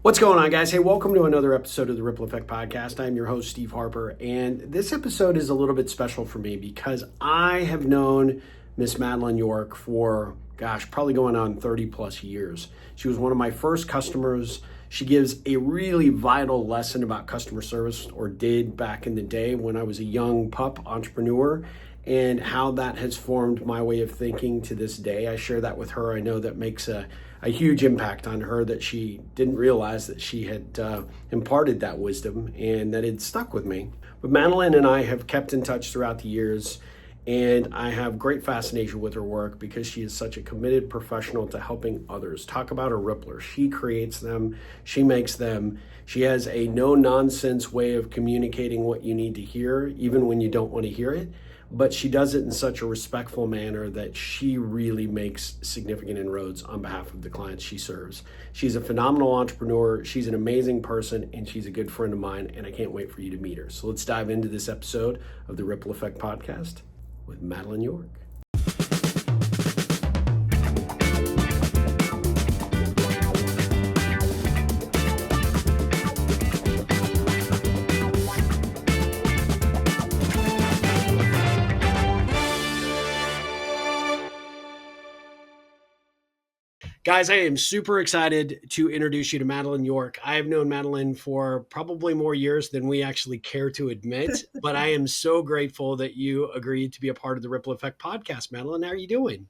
What's going on, guys? Hey, welcome to another episode of the Ripple Effect Podcast. I'm your host, Steve Harper, and this episode is a little bit special for me because I have known Miss Madeleine York for, probably going on 30 plus years. She was one of my first customers. She gives a really vital lesson about customer service, or did back in the day when I was a young pup entrepreneur, and how that has formed my way of thinking to this day. I share that with her. I know that makes a huge impact on her, that she didn't realize that she had imparted that wisdom and that it stuck with me. But Madeleine and I have kept in touch throughout the years, and I have great fascination with her work because she is such a committed professional to helping others. Talk about a rippler. She creates them, she makes them. She has a no-nonsense way of communicating what you need to hear, even when you don't want to hear it. But she does it in such a respectful manner that she really makes significant inroads on behalf of the clients she serves. She's a phenomenal entrepreneur, she's an amazing person, and she's a good friend of mine, and I can't wait for you to meet her. So let's dive into this episode of the Ripple Effect Podcast with Madeleine York. Guys, I am super excited to introduce you to Madeleine York. I have known Madeleine for probably more years than we actually care to admit, but I am so grateful that you agreed to be a part of the Ripple Effect Podcast. Madeleine, how are you doing?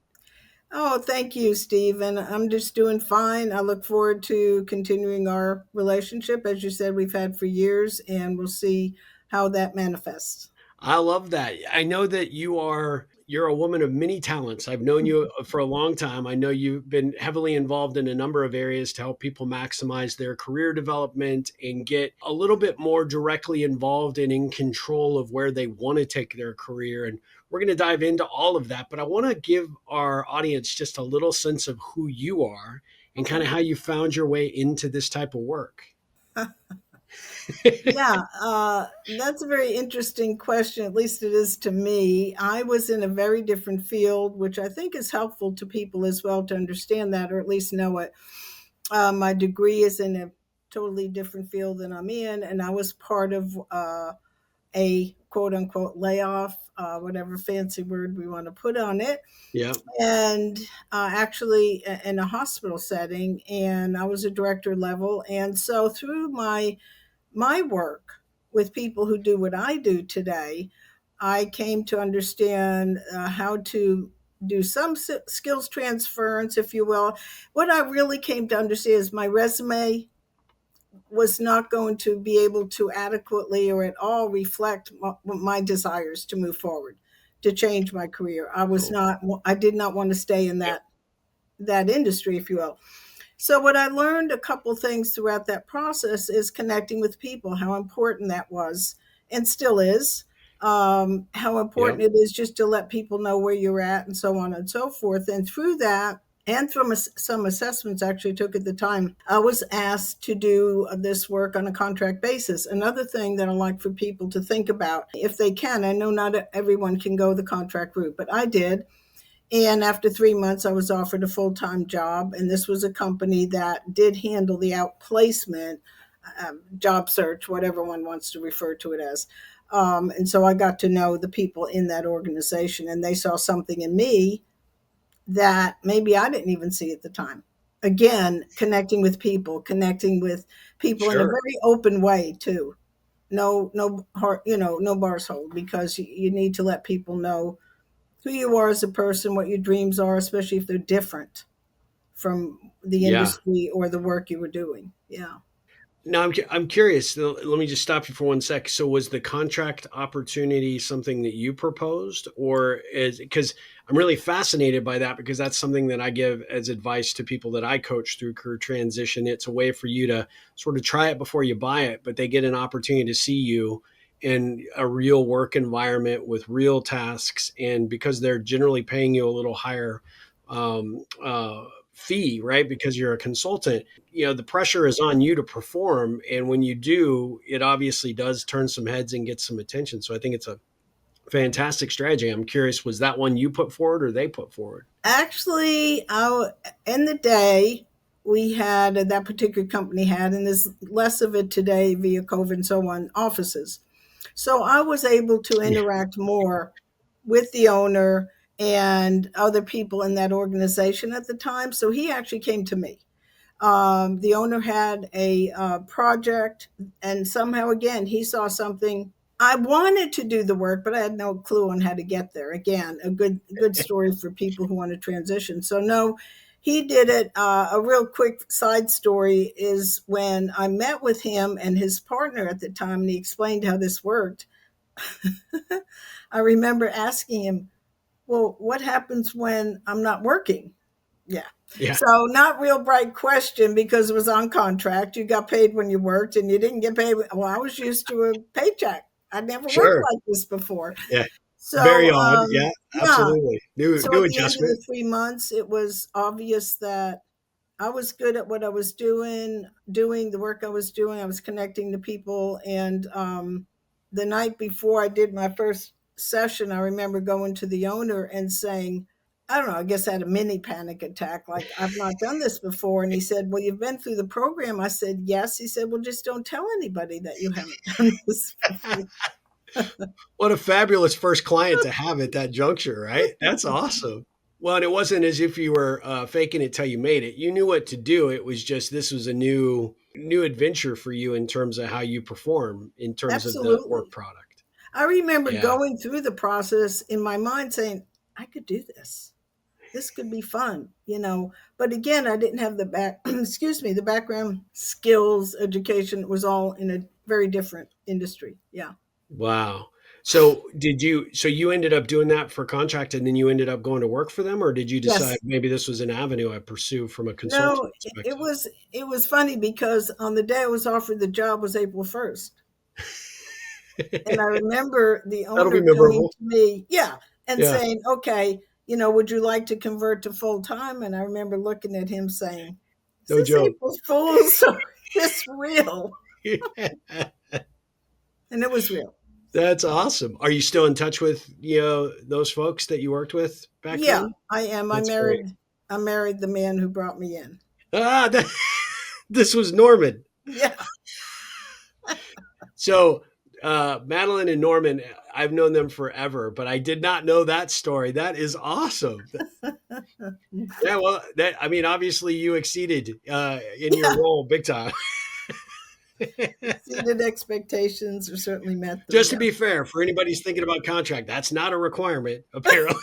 Oh, thank you, Steve. And I'm just doing fine. I look forward to continuing our relationship. As you said, we've had for years, and we'll see how that manifests. I love that. I know that you're a woman of many talents. I've known you for a long time. I know you've been heavily involved in a number of areas to help people maximize their career development and get a little bit more directly involved and in control of where they want to take their career. And we're going to dive into all of that, but I want to give our audience just a little sense of who you are and kind of how you found your way into this type of work. Yeah, that's a very interesting question. At least it is to me. I was in a very different field, which I think is helpful to people as well to understand that, or at least know it. My degree is in a totally different field than I'm in, and I was part of a quote unquote layoff, whatever fancy word we want to put on it, Yeah. and actually in a hospital setting. And I was a director level. And so through my work with people who do what I do today, I came to understand how to do some skills transference, if you will. What I really came to understand is my resume was not going to be able to adequately or at all reflect my desires to move forward, to change my career. Cool. I did not want to stay in that industry, if you will. So what I learned a couple things throughout that process is connecting with people, how important that was and still is. How Yep. important it is just to let people know where you're at and so on and so forth. And through that, and from some assessments I actually took at the time, I was asked to do this work on a contract basis. Another thing that I like for people to think about, if they can, I know not everyone can go the contract route, but I did. And after 3 months, I was offered a full time job. And this was a company that did handle the outplacement, job search, whatever one wants to refer to it as. And so I got to know the people in that organization, and they saw something in me that maybe I didn't even see at the time. Again, connecting with people in a Sure. very open way too. No heart, no bars hold, because you need to let people know who you are as a person, what your dreams are, especially if they're different from the Yeah. industry or the work you were doing. Yeah. Now, I'm curious. Let me just stop you for one sec. So, was the contract opportunity something that you proposed, or is because I'm really fascinated by that because that's something that I give as advice to people that I coach through career transition. It's a way for you to sort of try it before you buy it, but they get an opportunity to see you in a real work environment with real tasks, and because they're generally paying you a little higher fee, right? Because you're a consultant, the pressure is on you to perform. And when you do, it obviously does turn some heads and get some attention. So I think it's a fantastic strategy. I'm curious, was that one you put forward or they put forward? Actually, in the day, we had, that particular company had, and there's less of it today via COVID and so on, offices. So I was able to Yeah. interact more with the owner and other people in that organization at the time. So he actually came to me. The owner had a project, and somehow again he saw something. I wanted to do the work, but I had no clue on how to get there. Again, a good story for people who want to transition. So no, he did it. A real quick side story is when I met with him and his partner at the time, and he explained how this worked. I remember asking him, "Well, what happens when I'm not working?" Yeah. Yeah. So not real bright question because it was on contract. You got paid when you worked and you didn't get paid. Well, I was used to a paycheck. I'd never worked Sure. like this before. Yeah. Very So, odd. Yeah, yeah. absolutely. New So new at the end of adjustment. the 3 months, it was obvious that I was good at what I was doing the work I was doing. I was connecting to people. And the night before I did my first session, I remember going to the owner and saying, I don't know, I guess I had a mini panic attack. Like, I've not done this before. And he said, Well, you've been through the program. I said, Yes. He said, Well, just don't tell anybody that you haven't done this before. What a fabulous first client to have at that juncture, right? That's awesome. Well, and it wasn't as if you were faking it till you made it. You knew what to do. It was just this was a new adventure for you in terms of how you perform in terms of the work Absolutely. product. I remember Yeah. going through the process in my mind saying, I could do this. This could be fun, But again, I didn't have the excuse me, the background, skills, education. It was all in a very different industry. Yeah. Wow. So you ended up doing that for contract and then you ended up going to work for them, or did you decide Yes. maybe this was an avenue I pursue from a consulting No, it perspective? was it was funny because on the day I was offered the job was April 1st. And I remember the That'll be owner coming memorable. to me, yeah, and Yeah. saying, "Okay, would you like to convert to full time?" And I remember looking at him saying, "Is No this joke. April Fool's or is this real?" And it was real. That's awesome. Are you still in touch with, those folks that you worked with back Yeah, then? I am. I That's great. married I married the man who brought me in. Ah, this was Norman. Yeah. So, Madeline and Norman, I've known them forever, but I did not know that story. That is awesome. Yeah, well, I mean, obviously you exceeded in your Yeah. role big time. Exceeded expectations or certainly met them. Just to Yeah. be fair, for anybody who's thinking about contract, that's not a requirement, apparently.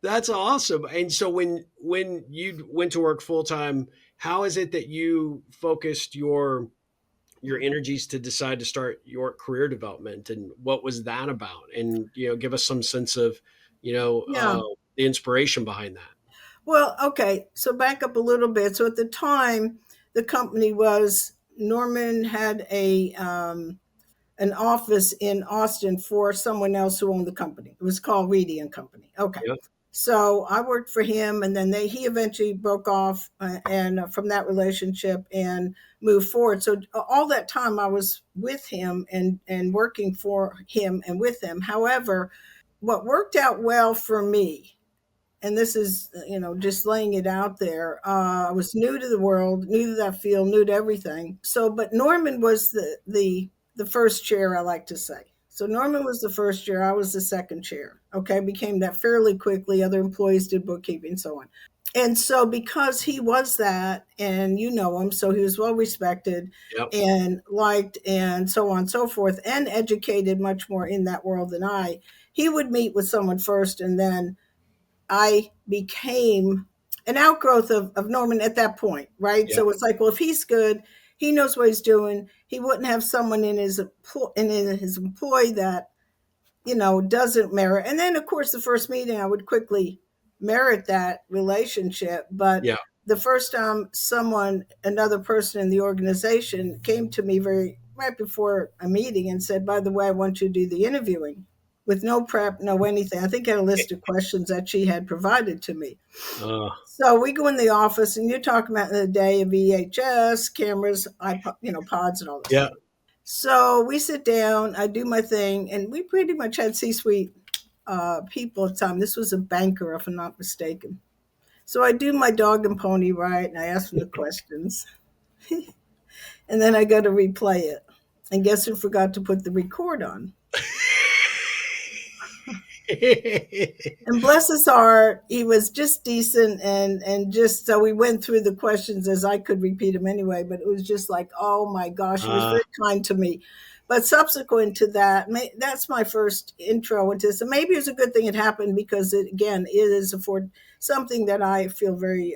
That's awesome. And so when you went to work full time, how is it that you focused your energies to decide to start your career development, and what was that about? And give us some sense of Yeah. the inspiration behind that. Well, okay. So back up a little bit. So at the time, the company was Norman had a an office in Austin for someone else who owned the company. It was called Reedy and Company. Okay. Yeah. So I worked for him, and then he eventually broke off and from that relationship and moved forward. So all that time I was with him and working for him and with him. However, what worked out well for me, and this is just laying it out there, I was new to the world, new to that field, new to everything. So but Norman was the first chair, I like to say. So Norman was the first chair, I was the second chair. Okay, became that fairly quickly. Other employees did bookkeeping, so on. And so because he was that, and him, so he was well respected Yep. and liked and so on and so forth, and educated much more in that world than I, he would meet with someone first, and then I became an outgrowth of Norman at that point, right? Yep. So it's like, well, if he's good, he knows what he's doing. He wouldn't have someone in his employ that doesn't merit. And then, of course, the first meeting, I would quickly merit that relationship. But Yeah. the first time another person in the organization came to me right before a meeting and said, by the way, I want you to do the interviewing with no prep, no anything. I think I had a list of questions that she had provided to me. Uh, So we go in the office, and you're talking about the day of VHS, cameras, iPod, pods and all this yeah. stuff. So we sit down, I do my thing, and we pretty much had C-suite people at the time. This was a banker, if I'm not mistaken. So I do my dog and pony right, and I ask them the questions, and then I got to replay it. And guess who forgot to put the record on? And bless his heart, he was just decent, and just so we went through the questions as I could repeat them anyway. But it was just like, oh my gosh, he was uh, very kind to me. But subsequent to that, that's my first intro into this. And maybe it's a good thing it happened because it is for something that I feel very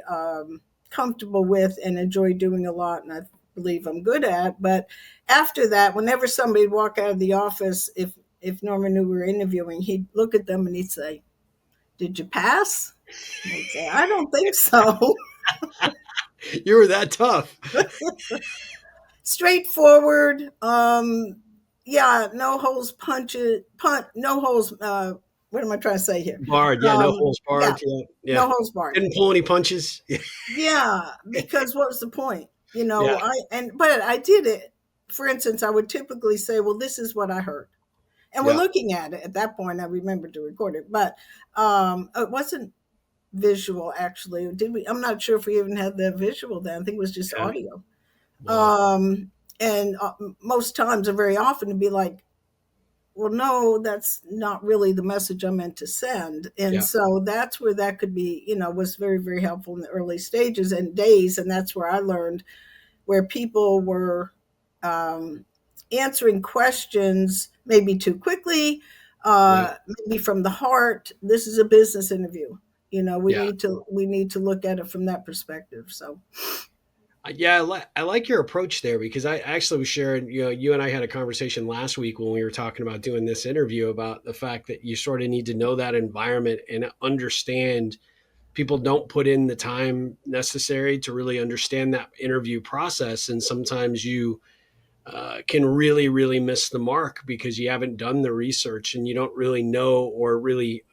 comfortable with and enjoy doing a lot, and I believe I'm good at. But after that, whenever somebody would walk out of the office, if Norman knew we were interviewing, he'd look at them and he'd say, "Did you pass?" And I'd say, "I don't think so." you were that tough. Straightforward. Yeah, no holes no holes. What am I trying to say here? Barred, yeah, no holds Yeah, barred. Yeah, yeah. no holes barred. Didn't pull any punches. Yeah, because what was the point? Yeah, But I did it. For instance, I would typically say, "Well, this is what I heard." And we're yeah, looking at it at that point. I remembered to record it, but it wasn't visual actually. Did we? I'm not sure if we even had the visual then. I think it was just yeah. audio. Wow. And most times, or very often, to be like, well, no, that's not really the message I meant to send. And Yeah, so that's where that could be, was very, very helpful in the early stages and days. And that's where I learned where people were um, answering questions maybe too quickly, yeah, maybe from the heart. This is a business interview. We yeah. need to look at it from that perspective. So Yeah, I like your approach there because I actually was sharing, you and I had a conversation last week when we were talking about doing this interview about the fact that you sort of need to know that environment and understand people don't put in the time necessary to really understand that interview process. And sometimes you can really, really miss the mark because you haven't done the research and you don't really know or really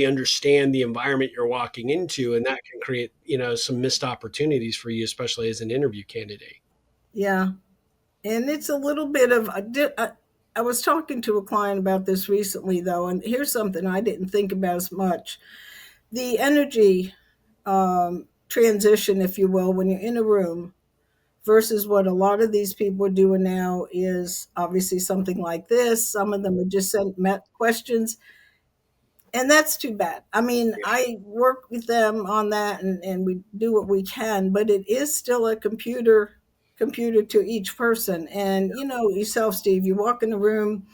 understand the environment you're walking into, and that can create some missed opportunities for you, especially as an interview candidate. yeah, and it's a little bit of I was talking to a client about this recently, though, and here's something I didn't think about as much: the energy transition, if you will, when you're in a room versus what a lot of these people are doing now is obviously something like this. Some of them are just sent met questions, and that's too bad. I mean, I work with them on that, and we do what we can, but it is still a computer to each person. And yourself, Steve, you walk in the room,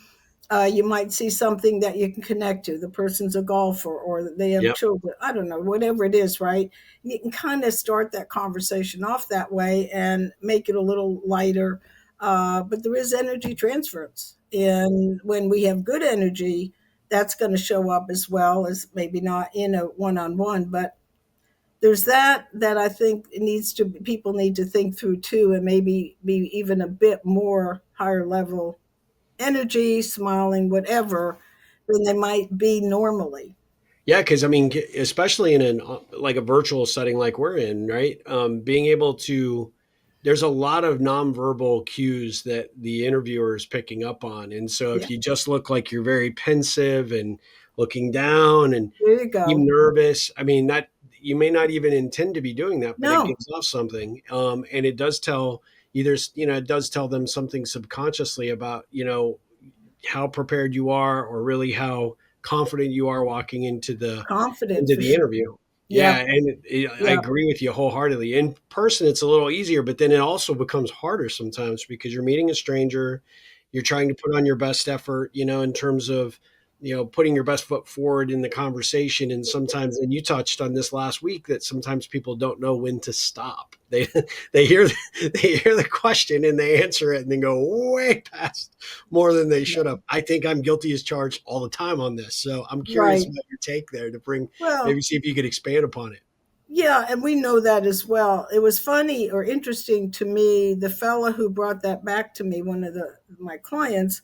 you might see something that you can connect to. The person's a golfer or they have Yep. children. I don't know, whatever it is, right? You can kind of start that conversation off that way and make it a little lighter. But there is energy transference. And when we have good energy, that's going to show up as well as maybe not in a one on one, but there's that I think people need to think through too, and maybe be even a bit more higher level energy, smiling, whatever, than they might be normally. Yeah, because I mean, especially in like a virtual setting like we're in, right? Being able to, there's a lot of nonverbal cues that the interviewer is picking up on, and so Yeah, if you just look like you're very pensive and looking down and there you seem go. nervous, I mean that you may not even intend to be doing that, but it No, gives off something, and it does tell either it does tell them something subconsciously about how prepared you are or really how confident you are walking confidence into for the sure. interview. Yeah, Yep, and I yep, agree with you wholeheartedly. In person, it's a little easier, but then it also becomes harder sometimes because you're meeting a stranger. You're trying to put on your best effort, in terms of, putting your best foot forward in the conversation. And sometimes, and you touched on this last week, that sometimes people don't know when to stop. They they hear they hear the question and they answer it and then go way past more than they should have. I think I'm guilty as charged all the time on this. So I'm curious right. about your take there to bring maybe Well, see if you could expand upon it. yeah, and we know that as well. It was funny or interesting to me. The fella who brought that back to me, one of my clients,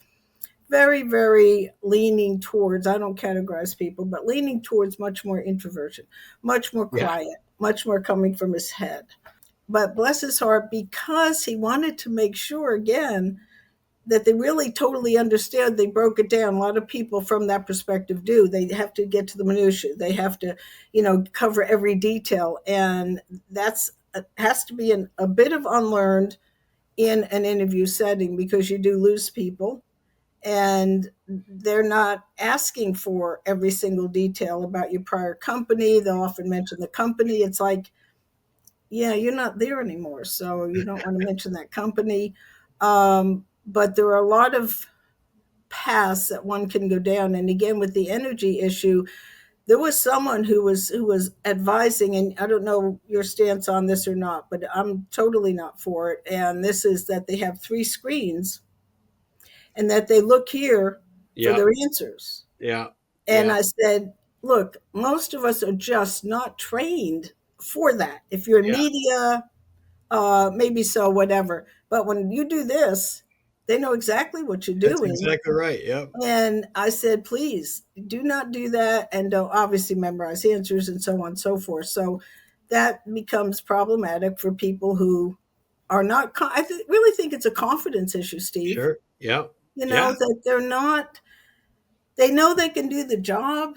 very, very leaning towards, I don't categorize people, but leaning towards much more introversion, much more Yeah. quiet, much more coming from his head. But bless his heart, because he wanted to make sure, again, that they really totally understood. They broke it down. A lot of people from that perspective do. They have to get to the minutiae. They have to, cover every detail, and that's has to be a bit of unlearned in an interview setting, because you do lose people, and they're not asking for every single detail about your prior company. They'll often mention the company. It's like, yeah, you're not there anymore, so you don't want to mention that company. But there are a lot of paths that one can go down. And again, with the energy issue, there was someone who was advising, and I don't know your stance on this or not, but I'm totally not for it. And this is that they have three screens, and that they look here for Yeah. their answers. Yeah. And Yeah. I said, look, most of us are just not trained for that. If you're in Yeah. media, maybe so, whatever. But when you do this, they know exactly what you're That's doing. exactly right. Yep. And I said, please do not do that, and don't obviously memorize answers and so on and so forth. So that becomes problematic for people who are not, really think it's a confidence issue, Steve. Sure. Yeah. Yeah. That they're not, they know they can do the job,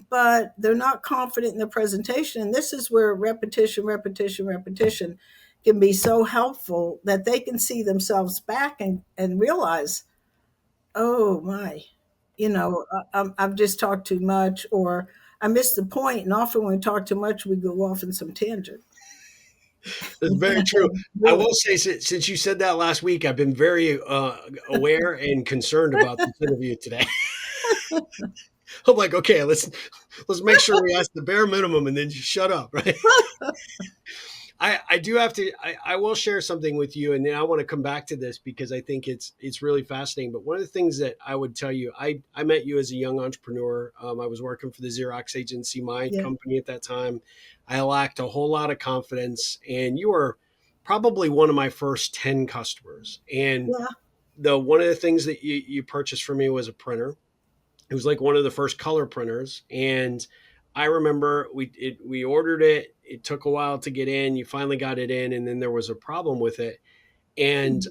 but they're not confident in the presentation. And this is where repetition, repetition, repetition can be so helpful, that they can see themselves back and realize, oh my, I've just talked too much, or I missed the point. And often when we talk too much, we go off in some tangent. That's very true. I Really. will say, since you said that last week, I've been very aware and concerned about this interview today. I'm like, okay, let's make sure we ask the bare minimum and then just shut up, right? I do have to. I will share something with you, and then I want to come back to this because I think it's really fascinating. But one of the things that I would tell you, I met you as a young entrepreneur. I was working for the Xerox agency, my Yeah. company at that time. I lacked a whole lot of confidence, and you were probably one of my first 10 customers. And Yeah. the one of the things that you purchased for me was a printer. It was like one of the first color printers, and I remember we ordered it. It took a while to get in. You finally got it in, and then there was a problem with it. And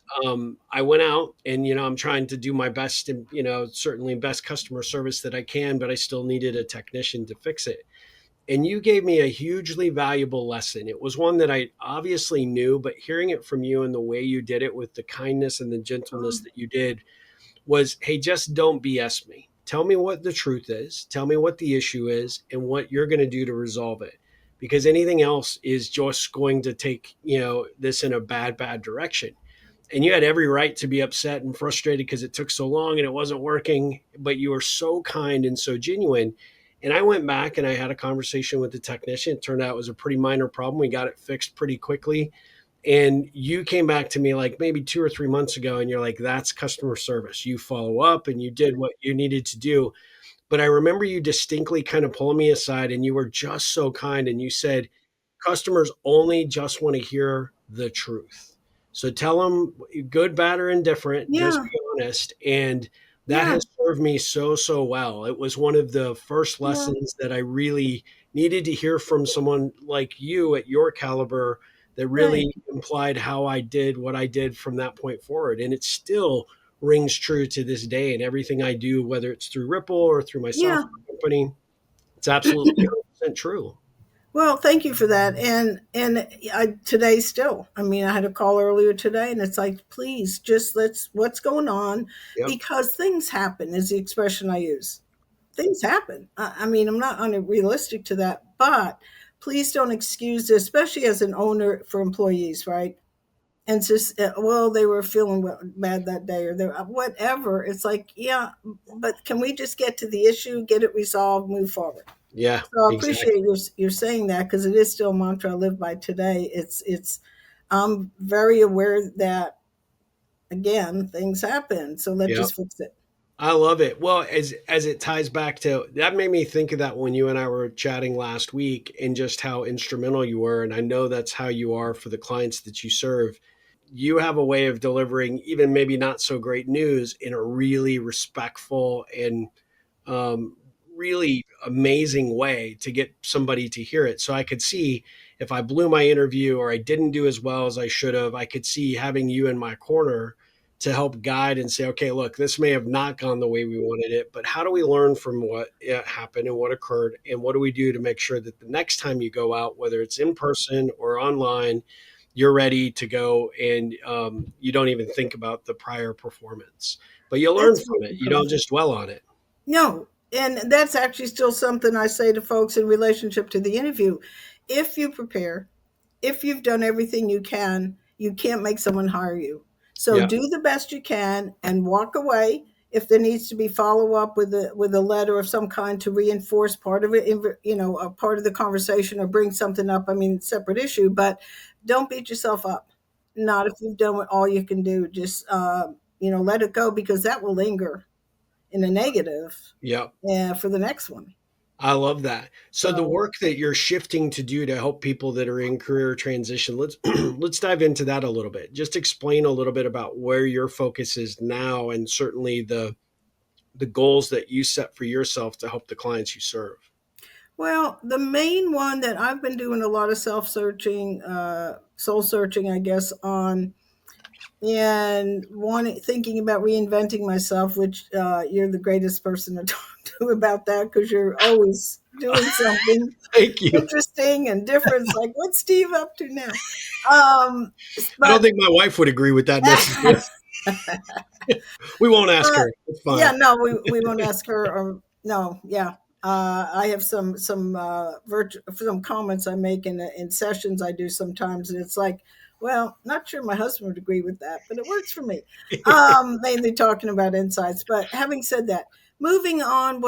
I went out, and I'm trying to do my best, and certainly best customer service that I can, but I still needed a technician to fix it. And you gave me a hugely valuable lesson. It was one that I obviously knew, but hearing it from you and the way you did it with the kindness and the gentleness Um, that you did was, hey, just don't BS me. Tell me what the truth is. Tell me what the issue is and what you're going to do to resolve it. Because anything else is just going to take, this in a bad direction. And you had every right to be upset and frustrated because it took so long and it wasn't working, but you were so kind and so genuine. And I went back and I had a conversation with the technician. It turned out it was a pretty minor problem. We got it fixed pretty quickly. And you came back to me like maybe 2 or 3 months ago, and you're like, that's customer service. You follow up and you did what you needed to do. But I remember you distinctly kind of pulling me aside, and you were just so kind. And you said, customers only just want to hear the truth. So tell them good, bad, or indifferent, just yeah. be honest. And that Yeah. has served me so well. It was one of the first Yeah. lessons that I really needed to hear from someone like you at your caliber, that Right. really implied how I did what I did from that point forward. And it still rings true to this day. And everything I do, whether it's through Ripple or through my Yeah. software company, it's absolutely 100% true. Well, thank you for that. And today still, I mean, I had a call earlier today, and it's like, please, just what's going on, Yep. because things happen is the expression I use. Things happen. I mean, I'm not unrealistic to that, but please don't excuse this, especially as an owner for employees, right? And it's just, well, they were feeling bad that day, or they whatever. It's like, yeah, but can we just get to the issue, get it resolved, move forward? Yeah, So I appreciate exactly. you're saying that, because it is still a mantra I live by today. It's I'm very aware that, again, things happen, so let's Yep. just fix it. I love it. Well, as it ties back to that, made me think of that when you and I were chatting last week, and just how instrumental you were. And I know that's how you are for the clients that you serve. You have a way of delivering even maybe not so great news in a really respectful and um, really amazing way to get somebody to hear it. So I could see if I blew my interview or I didn't do as well as I should have, I could see having you in my corner to help guide and say, okay, look, this may have not gone the way we wanted it, but how do we learn from what happened and what occurred? And what do we do to make sure that the next time you go out, whether it's in person or online, you're ready to go and you don't even think about the prior performance, but you learn That's from it. really You don't perfect. just dwell on it. No, and that's actually still something I say to folks in relationship to the interview. If you prepare, if you've done everything you can't make someone hire you. So Yeah. do the best you can and walk away. If there needs to be follow up with a letter of some kind to reinforce part of it, a part of the conversation or bring something up. I mean, separate issue, but don't beat yourself up. Not if you've done what all you can do. Just let it go because that will linger in a negative Yeah. for the next one. I love that. So the So work that you're shifting to do to help people that are in career transition, let's let's dive into that a little bit. Just explain a little bit about where your focus is now and certainly the goals that you set for yourself to help the clients you serve. well, the main one that I've been doing a lot of self searching, soul searching, I guess, on and wanting, thinking about reinventing myself, which you're the greatest person to talk to about that because you're always doing something Thank you. interesting and different. It's like, what's Steve up to now? Um, I don't but, think my wife would agree with that necessarily. We won't ask but her. It's yeah, fine. no, we won't ask her. Or no, yeah. I have some comments I make in sessions I do sometimes, and it's like, well, not sure my husband would agree with that, but it works for me. Mainly talking about insights, but having said that, moving on,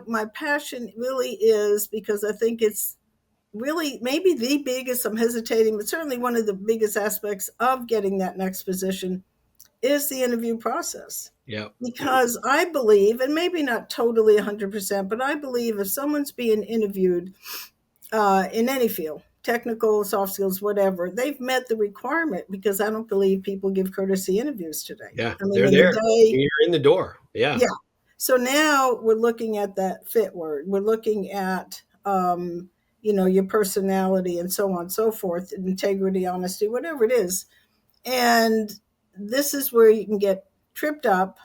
my passion really is because I think it's really maybe the biggest. I'm hesitating, but certainly one of the biggest aspects of getting that next position is the interview process. Yeah. Because I believe, and maybe not totally 100%, but I believe if someone's being interviewed in any field, technical, soft skills, whatever, they've met the requirement because I don't believe people give courtesy interviews today. Yeah. I mean, They're in the there. day, You're in the door. Yeah. yeah. So now we're looking at that fit word. We're looking at, your personality and so on and so forth, integrity, honesty, whatever it is. And this is where you can get tripped up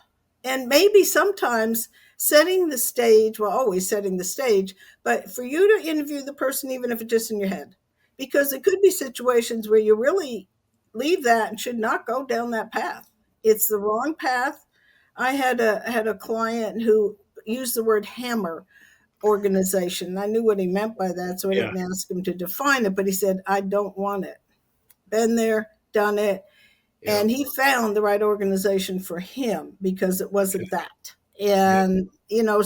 and maybe sometimes setting the stage, well, always setting the stage, but for you to interview the person, even if it's just in your head, because it could be situations where you really leave that and should not go down that path. It's the wrong path. I had a client who used the word hammer organization. I knew what he meant by that, so I Yeah. didn't ask him to define it, but he said, I don't want it. Been there, done it, Yeah. and he found the right organization for him because it Okay. wasn't that. Yeah. And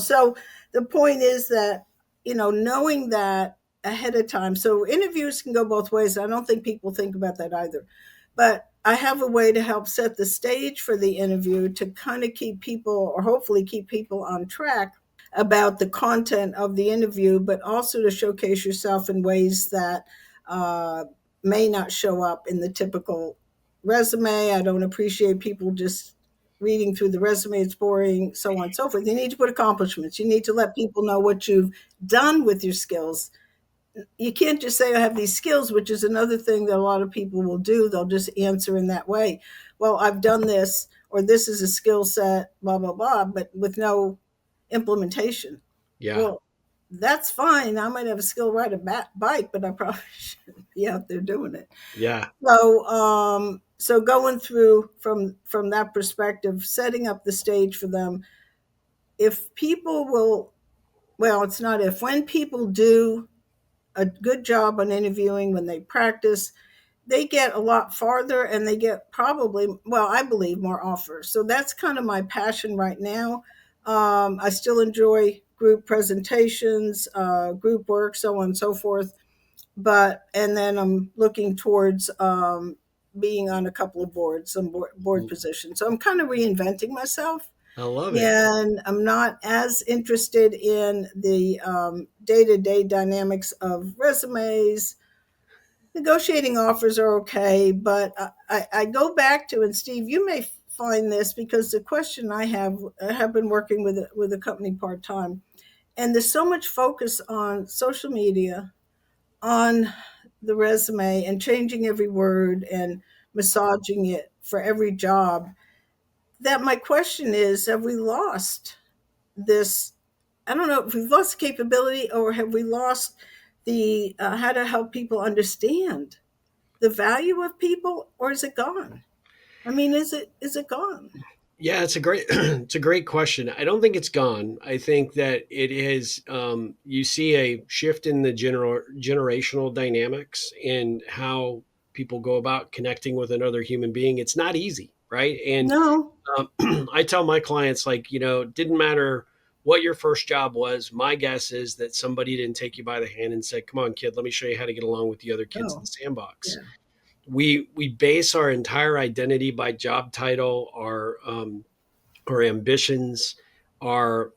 so the point is that knowing that ahead of time. So interviews can go both ways. I don't think people think about that either, but I have a way to help set the stage for the interview to kind of keep people, or hopefully keep people on track about the content of the interview, but also to showcase yourself in ways that uh, may not show up in the typical resume. I don't appreciate people just reading through the resume. It's boring, so on and so forth. You need to put accomplishments. You need to let people know what you've done with your skills. You can't just say I have these skills, which is another thing that a lot of people will do. They'll just answer in that way. Well, I've done this, or this is a skill set, blah, blah, blah, but with no implementation. Yeah. Well, that's fine. I might have a skill ride a bike, but I probably shouldn't be out there doing it. Yeah. So going through from that perspective, setting up the stage for them. If people will, well, it's not if, when people do a good job on interviewing, when they practice, they get a lot farther and they get probably, well, I believe more offers. So that's kind of my passion right now. I still enjoy group presentations, group work, so on and so forth. And then I'm looking towards being on a couple of boards, some board positions. So I'm kind of reinventing myself. I love it. And I'm not as interested in the day to day dynamics of resumes. Negotiating offers are okay, but I go back to, and Steve, you may find this because the question I have been working with a company part time, and there's so much focus on social media, on the resume, and changing every word and massaging it for every job. that my question is, have we lost this? I don't know if we've lost the capability, or have we lost the how to help people understand the value of people, or is it gone? I mean, is it gone? Yeah, it's a great it's a great question. I don't think it's gone. I think that it is. You see a shift in the generational dynamics in how people go about connecting with another human being. It's not easy, right? And No. I tell my clients, like, it didn't matter what your first job was. My guess is that somebody didn't take you by the hand and said, "Come on, kid, let me show you how to get along with the other kids in No. the sandbox." Yeah. We base our entire identity by job title, our ambitions, our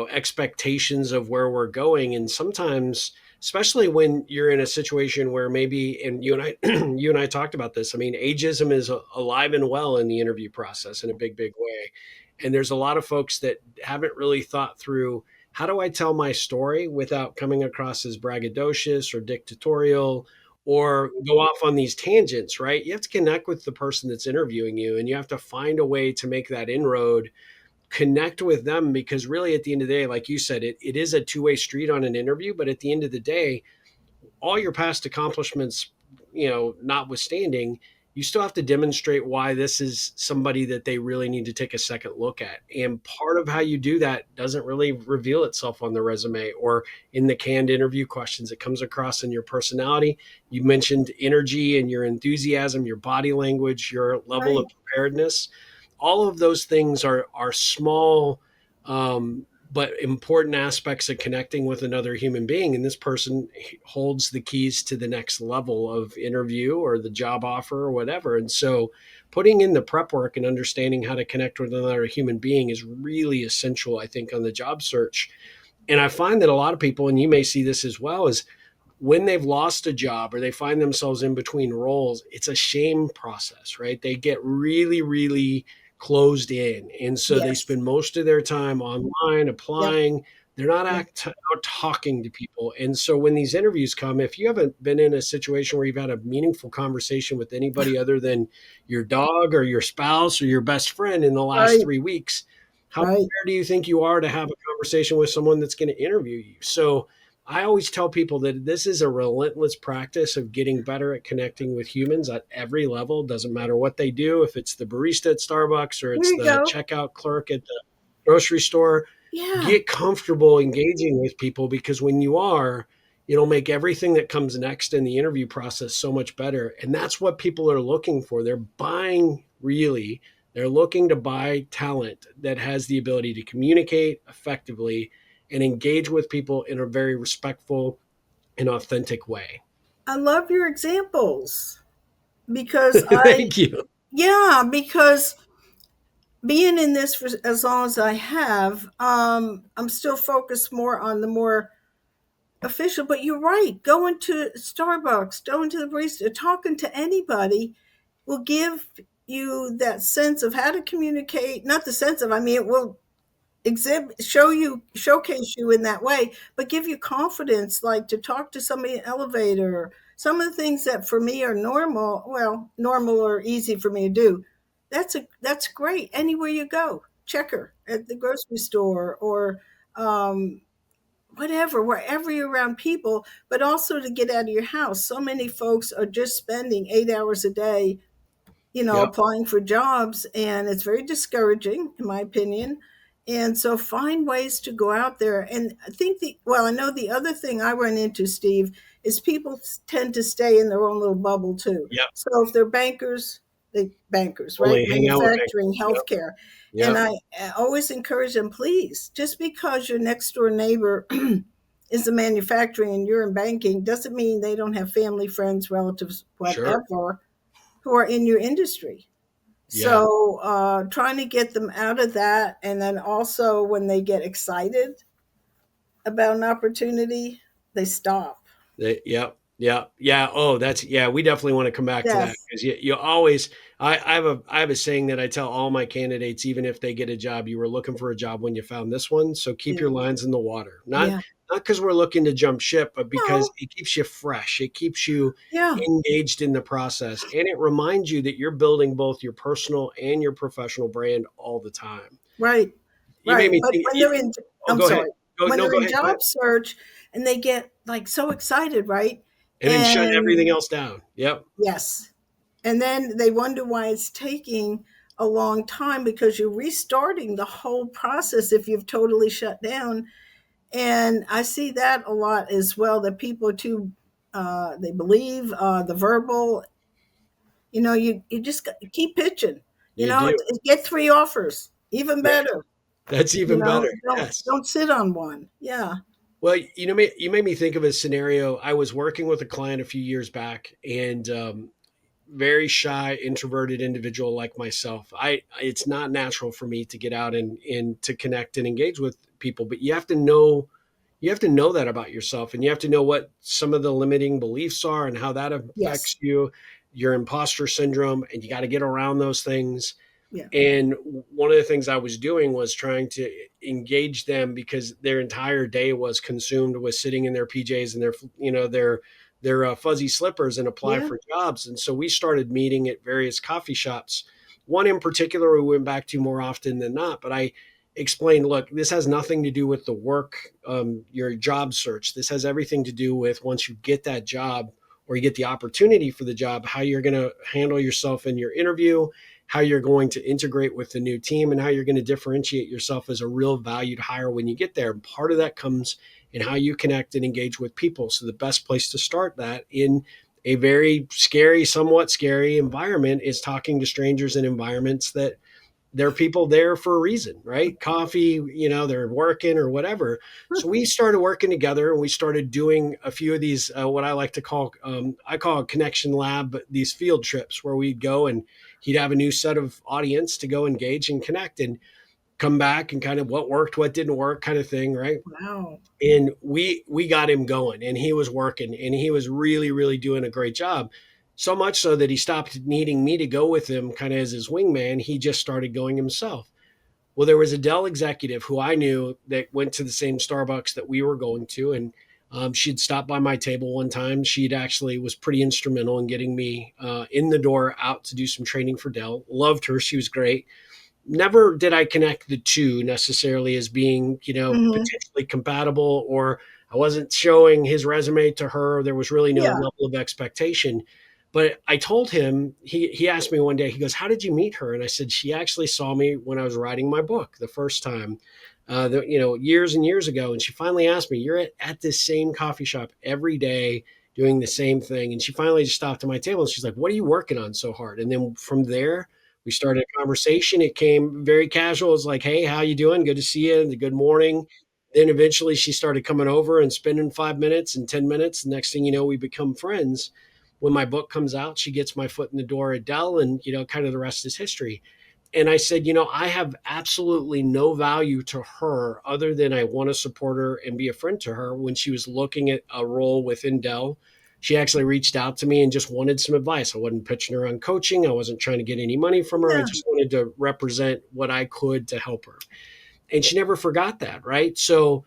expectations of where we're going, and sometimes, especially when you're in a situation where maybe, and you and I you and I talked about this. I mean, ageism is alive and well in the interview process in a big way, and there's a lot of folks that haven't really thought through, how do I tell my story without coming across as braggadocious or dictatorial, or go off on these tangents, right? You have to connect with the person that's interviewing you, and you have to find a way to make that inroad, connect with them, because really at the end of the day, like you said, it is a two-way street on an interview. But at the end of the day, all your past accomplishments, notwithstanding, you still have to demonstrate why this is somebody that they really need to take a second look at. And part of how you do that doesn't really reveal itself on the resume or in the canned interview questions. It comes across in your personality. You mentioned energy and your enthusiasm, your body language, your level of Right. preparedness. All of those things are small, but important aspects of connecting with another human being. And this person holds the keys to the next level of interview or the job offer or whatever. And so putting in the prep work and understanding how to connect with another human being is really essential, I think, on the job search. And I find that a lot of people, and you may see this as well, is when they've lost a job or they find themselves in between roles, it's a shame process, right? They get really closed in. And so they Yes. spend most of their time online Yep. applying. They're not Yep. out talking to people. And so when these interviews come, if you haven't been in a situation where you've had a meaningful conversation with anybody other than your dog or your spouse or your best friend in the last Right. 3 weeks, how Right. rare do you think you are to have a conversation with someone that's going to interview you? So I always tell people that this is a relentless practice of getting better at connecting with humans at every level. Doesn't matter what they do, if it's the barista at Starbucks or There it's you the go. checkout clerk at the grocery store. Yeah. Get comfortable engaging with people, because when you are, it'll make everything that comes next in the interview process so much better. And that's what people are looking for. They're looking to buy talent that has the ability to communicate effectively and engage with people in a very respectful and authentic way. I love your examples because Thank you. yeah, because being in this for as long as I have, I'm still focused more on the more official. But you're right. Going to Starbucks, going to the barista, talking to anybody will give you that sense of how to communicate. Not the sense of, I mean, it will showcase you in that way, but give you confidence, like to talk to somebody in an elevator. Some of the things that for me are normal or easy for me to do. That's great. Anywhere you go, checker at the grocery store or um, whatever, wherever you're around people, but also to get out of your house. So many folks are just spending 8 hours a day, Yep. applying for jobs, and it's very discouraging, in my opinion. And so find ways to go out there. And I know the other thing I run into, Steve, is people tend to stay in their own little bubble too. Yep. So if they're bankers, they bankers, right? Only hang out with Manufacturing, bankers. Yep. healthcare. And Yep. I always encourage them, please, just because your next door neighbor is in manufacturing and you're in banking doesn't mean they don't have family, friends, relatives, Sure. whatever, who are in your industry. Yeah. So trying to get them out of that. And then also when they get excited about an opportunity, they stop. Yep. Yeah. Yeah. Oh, yeah. We definitely want to come back to that, Yes. because you always, I have a saying that I tell all my candidates, even if they get a job, you were looking for a job when you found this one. So keep Yeah. your lines in the water. Not, Yeah. not because we're looking to jump ship, but because No, it keeps you fresh. It keeps you yeah, engaged in the process. And it reminds you that you're building both your personal and your professional brand all the time. right, You made right. me But think. when they're in, Oh, I'm go ahead. sorry, Go, when no, they're go in ahead. Go job ahead. search and they get like so excited, right? And then shut And everything else down. Yep. yes, and then they wonder why it's taking a long time because you're restarting the whole process if you've totally shut down. And I see that a lot as well, that people are too, they believe the verbal, you just keep pitching, You do. get three offers, even Yeah. better, That's even better. don't Yes. don't sit on one. Yeah. Well, you made me think of a scenario. I was working with a client a few years back, and very shy, introverted individual like myself. It's not natural for me to get out and to connect and engage with people, but you have to know that about yourself, and you have to know what some of the limiting beliefs are and how that Yes. affects you, your imposter syndrome, and you got to get around those things. Yeah. And one of the things I was doing was trying to engage them because their entire day was consumed with sitting in their PJs and their fuzzy slippers and apply Yeah. for jobs. And so we started meeting at various coffee shops. One in particular we went back to more often than not, but I explained, look, this has nothing to do with the work, your job search. This has everything to do with once you get that job or you get the opportunity for the job, how you're going to handle yourself in your interview, how you're going to integrate with the new team, and how you're going to differentiate yourself as a real valued hire when you get there. And part of that comes in how you connect and engage with people. So the best place to start that in a very scary, somewhat scary environment is talking to strangers in environments that there are people there for a reason, right? Coffee, they're working or whatever. So we started working together and we started doing a few of these, what I like to call, I call it connection lab, but these field trips where we'd go and he'd have a new set of audience to go engage and connect and come back and kind of what worked, what didn't work kind of thing, right? Wow. And we got him going and he was working and he was really really doing a great job, so much so that he stopped needing me to go with him kind of as his wingman. He just started going himself. Well, there was a Dell executive who I knew that went to the same Starbucks that we were going to, and she'd stopped by my table one time. She'd actually was pretty instrumental in getting me in the door out to do some training for Dell. Loved her. She was great. Never did I connect the two necessarily as being, Hmm. potentially compatible, or I wasn't showing his resume to her. There was really no Yeah. level of expectation. But I told him, he asked me one day, he goes, "How did you meet her?" And I said, "She actually saw me when I was writing my book the first time, years and years ago." And she finally asked me, "You're at this same coffee shop every day doing the same thing." And she finally just stopped at my table and she's like, "What are you working on so hard?" And then from there, we started a conversation. It came very casual. It's like, "Hey, how you doing? Good to see you." And the good morning. Then eventually she started coming over and spending 5 minutes and 10 minutes. Next thing you know, we become friends. When my book comes out, she gets my foot in the door at Dell, and, kind of the rest is history. And I said, I have absolutely no value to her other than I want to support her and be a friend to her. When she was looking at a role within Dell, she actually reached out to me and just wanted some advice. I wasn't pitching her on coaching. I wasn't trying to get any money from her. I Yeah. just wanted to represent what I could to help her. And she never forgot that, right? So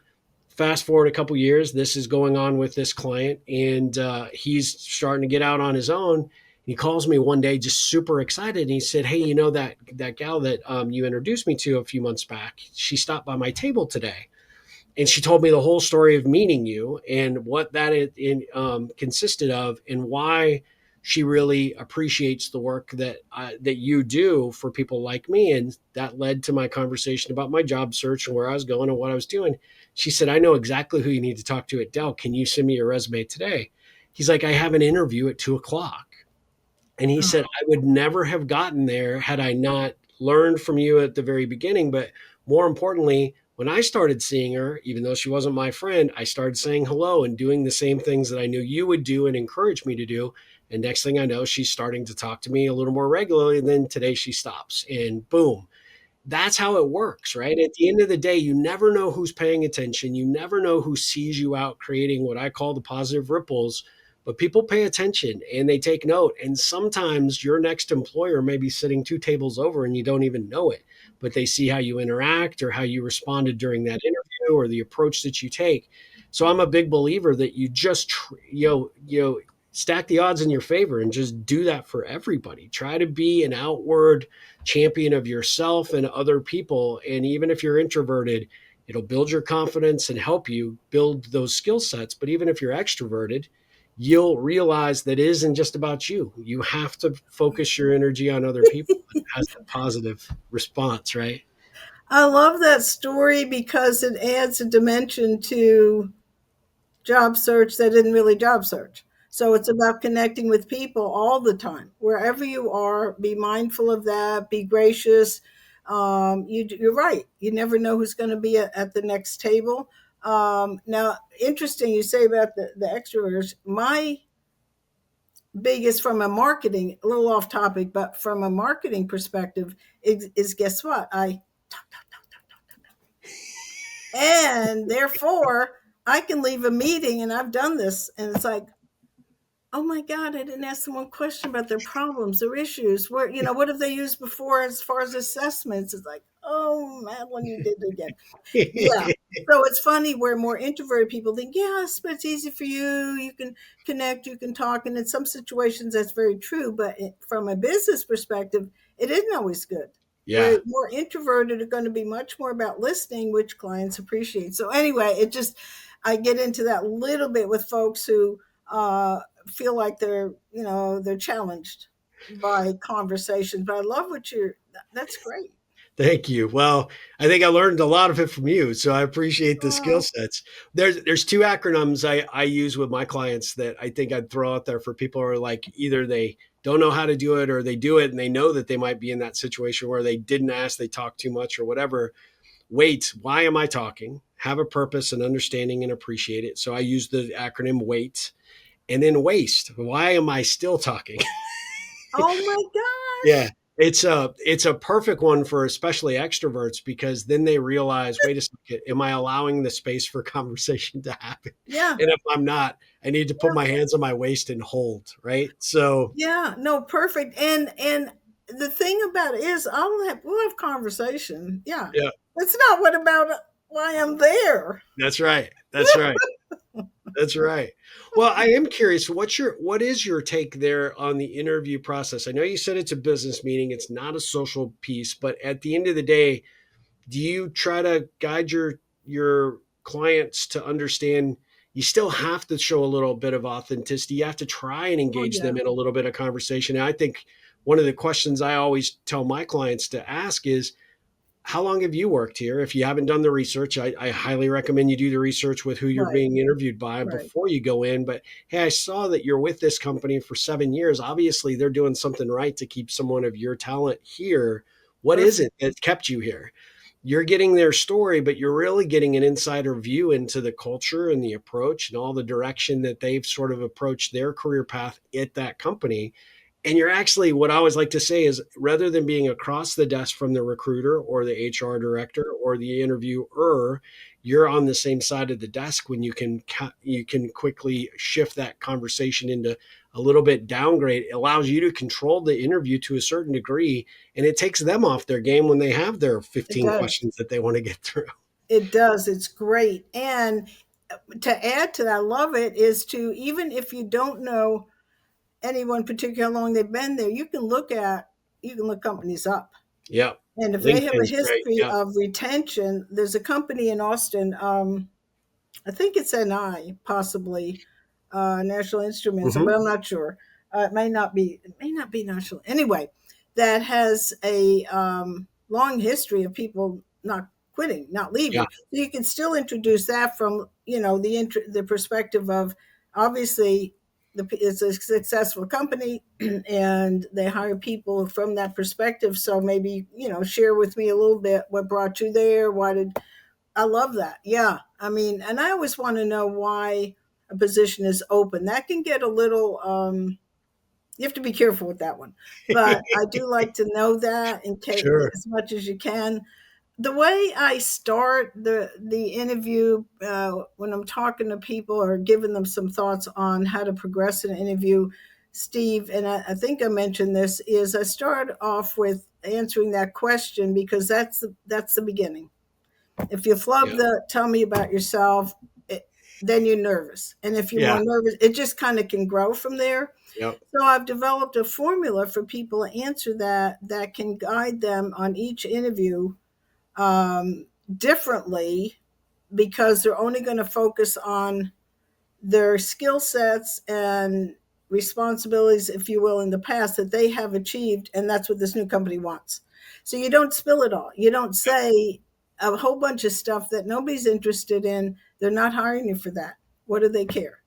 fast forward a couple years, this is going on with this client, and he's starting to get out on his own. He calls me one day, just super excited, and he said, "Hey, that gal that you introduced me to a few months back? She stopped by my table today, and she told me the whole story of meeting you and what that consisted of, and why she really appreciates the work that you do for people like me." And that led to my conversation about my job search and where I was going and what I was doing. She said, "I know exactly who you need to talk to at Dell. Can you send me your resume today?" He's like, "I have an interview at 2 o'clock." And he said, Oh, "I would never have gotten there had I not learned from you at the very beginning. But more importantly, when I started seeing her, even though she wasn't my friend, I started saying hello and doing the same things that I knew you would do and encourage me to do. And next thing I know, she's starting to talk to me a little more regularly. And then today she stops, and boom, that's how it works, right? At the end of the day, you never know who's paying attention. You never know who sees you out creating what I call the positive ripples, but people pay attention and they take note. And sometimes your next employer may be sitting two tables over and you don't even know it, but they see how you interact or how you responded during that interview or the approach that you take. So I'm a big believer that you just, stack the odds in your favor and just do that for everybody. Try to be an outward champion of yourself and other people. And even if you're introverted, it'll build your confidence and help you build those skill sets. But even if you're extroverted, you'll realize that it isn't just about you. You have to focus your energy on other people. It has a positive response, right? I love that story because it adds a dimension to job search that isn't really job search. So it's about connecting with people all the time, wherever you are. Be mindful of that. Be gracious. You're right. You never know who's going to be at the next table. Now, interesting you say about the extroverts. My biggest, from a marketing, a little off topic, but from a marketing perspective, is guess what? I talk, talk, talk, talk, talk, talk. And therefore I can leave a meeting, and I've done this, and it's like, oh my God, I didn't ask them one question about their problems, their issues. Where, what have they used before as far as assessments? It's like, oh, Madeline, you did it again. Yeah. So it's funny where more introverted people think, yes, but it's easy for you. You can connect, you can talk. And in some situations, that's very true. But from a business perspective, it isn't always good. Yeah. Where more introverted are going to be much more about listening, which clients appreciate. So anyway, I get into that little bit with folks who feel like they're challenged by conversations. But I love that's great. Thank you. Well, I think I learned a lot of it from you, so I appreciate the skill Oh, sets. There's two acronyms I use with my clients that I think I'd throw out there for people who are like either they don't know how to do it or they do it and they know that they might be in that situation where they didn't ask, they talked too much or whatever. Wait, why am I talking? Have a purpose and understanding and appreciate it. So I use the acronym WAIT. And then waste. Why am I still talking? oh my Yeah, gosh. it's a perfect one for especially extroverts because then they realize, wait a second, am I allowing the space for conversation to happen? Yeah. And if I'm not, I need to put my hands on my waist and hold, right? So Yeah, no, perfect. And the thing about it is we'll have conversation. Yeah. yeah, It's not what about why I'm there. that's right. That's right. That's right. Well, I am curious, what is your take there on the interview process? I know you said it's a business meeting, it's not a social piece, but at the end of the day, do you try to guide your clients to understand you still have to show a little bit of authenticity. You have to try and Oh engage yeah. them in a little bit of conversation. And I think one of the questions I always tell my clients to ask is, how long have you worked here? If you haven't done the research, I highly recommend you do the research with who you're Right. being interviewed by Right. before you go in. But hey, I saw that you're with this company for 7 years. Obviously, they're doing something right to keep someone of your talent here. What is Perfect. it that kept you here? You're getting their story, but you're really getting an insider view into the culture and the approach and all the direction that they've sort of approached their career path at that company. And you're actually, what I always like to say is rather than being across the desk from the recruiter or the HR director or the interviewer, you're on the same side of the desk when you can quickly shift that conversation into a little bit downgrade. It allows you to control the interview to a certain degree, and it takes them off their game when they have their It 15 does. questions that they want to get through. It does. It's great. And to add to that, I love it is to, even if you don't know anyone particular how long they've been there, you can look companies up. Yeah. And if they have a LinkedIn's great. history Yeah. of retention, there's a company in Austin, I think it's NI, possibly National Instruments, Hmm. but I'm not sure. It may not be. It may not be national. Anyway, that has a long history of people not quitting, not Yeah. leaving. So you can still introduce that from the perspective of, obviously, it's a successful company and they hire people from that perspective. So maybe share with me a little bit what brought you there. Why did I love that? Yeah. I mean, and I always want to know why a position is open. That can get a little, you have to be careful with that one. But I do like to know that in case, Sure. as much as you can. The way I start the interview when I'm talking to people or giving them some thoughts on how to progress an interview, Steve, and I think I mentioned this, is I start off with answering that question because that's the beginning. If you flub Yeah. the tell me about yourself, then you're nervous. And if you're more Yeah. nervous, it just kind of can grow from there. Yep. So I've developed a formula for people to answer that can guide them on each interview differently, because they're only going to focus on their skill sets and responsibilities, if you will, in the past that they have achieved. And that's what this new company wants. So you don't spill it all. You don't say a whole bunch of stuff that nobody's interested in. They're not hiring you for that. What do they care?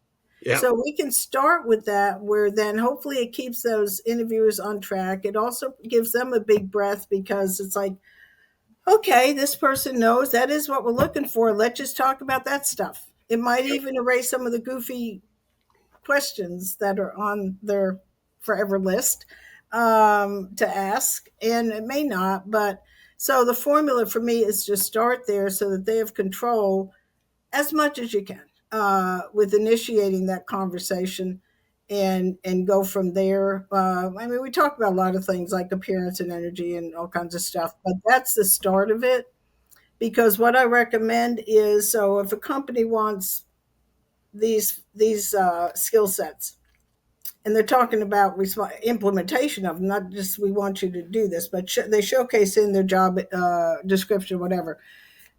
Yep. So we can start with that, where then hopefully it keeps those interviewers on track. It also gives them a big breath, because it's like, okay, this person knows that is what we're looking for. Let's just talk about that stuff. It might Yep. even erase some of the goofy questions that are on their forever list to ask, and it may not. But so the formula for me is just start there so that they have control as much as you can with initiating that conversation, and go from there. I mean, we talk about a lot of things like appearance and energy and all kinds of stuff, but that's the start of it. Because what I recommend is, so if a company wants these skill sets, and they're talking about implementation of them, not just we want you to do this, but they showcase in their job description, whatever.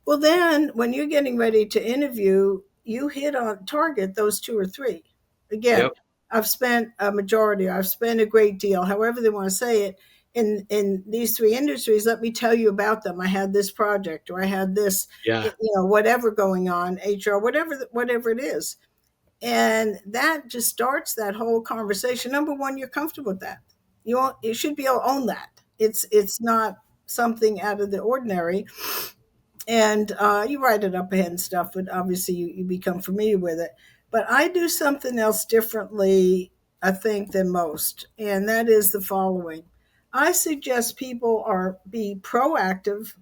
Well, then when you're getting ready to interview, you hit on target those two or three. Again, Yep. I've spent a majority, I've spent a great deal, however they want to say it, in these three industries. Let me tell you about them. I had this project, or I had this, Yeah. whatever going on, HR, whatever it is. And that just starts that whole conversation. Number one, you're comfortable with that. You should be able to own that. It's not something out of the ordinary, and you write it up ahead and stuff, but obviously you become familiar with it. But I do something else differently, I think, than most, and that is the following. I suggest people are be proactive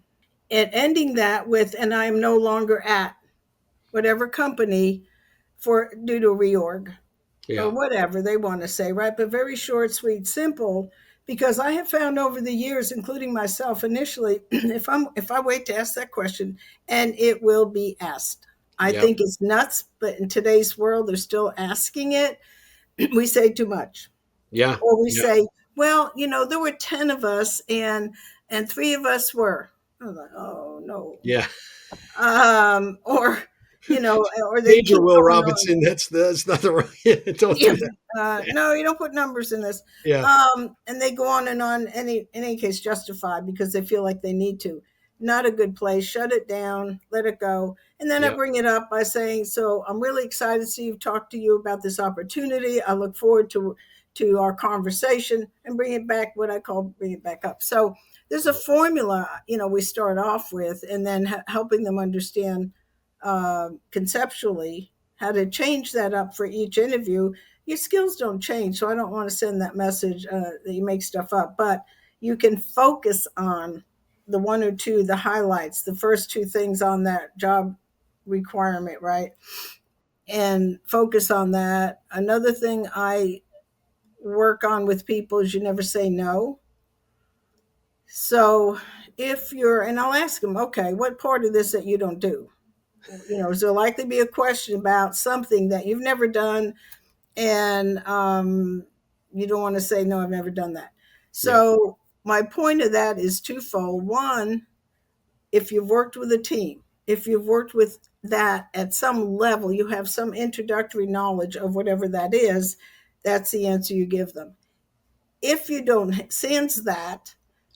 at ending that with, and I am no longer at whatever company for due to reorg, or Yeah. whatever they want to say, right? But very short, sweet, simple. Because I have found over the years, including myself initially, if I wait to ask that question, and it will be asked. I Yep. think it's nuts, but in today's world, they're still asking it. We say too much, Yeah. or we Yeah. say, well, there were 10 of us, and three of us were. I'm like, oh no. Yeah. Or or they Major keep Will going on. Robinson. That's not the right. Don't Yeah. do that. Yeah. No, you don't put numbers in this. Yeah. And they go on and on. In any case, justified because they feel like they need to. Not a good place. Shut it down. Let it go. And then I Yep. bring it up by saying, "So I'm really excited to talk to you about this opportunity. I look forward to our conversation," and bring it back. What I call bring it back up. So there's a formula. We start off with, and then helping them understand conceptually how to change that up for each interview. Your skills don't change, so I don't want to send that message that you make stuff up, but you can focus on the one or two, the highlights, the first two things on that job requirement, right? And focus on that. Another thing I work on with people is you never say no. So and I'll ask them, okay, what part of this that you don't do? Is there likely to be a question about something that you've never done, and you don't want to say, no, I've never done that. Yep. So my point of that is twofold. One, if you've worked with a team, if you've worked with that at some level, you have some introductory knowledge of whatever that is, that's the answer you give them. If you don't sense that,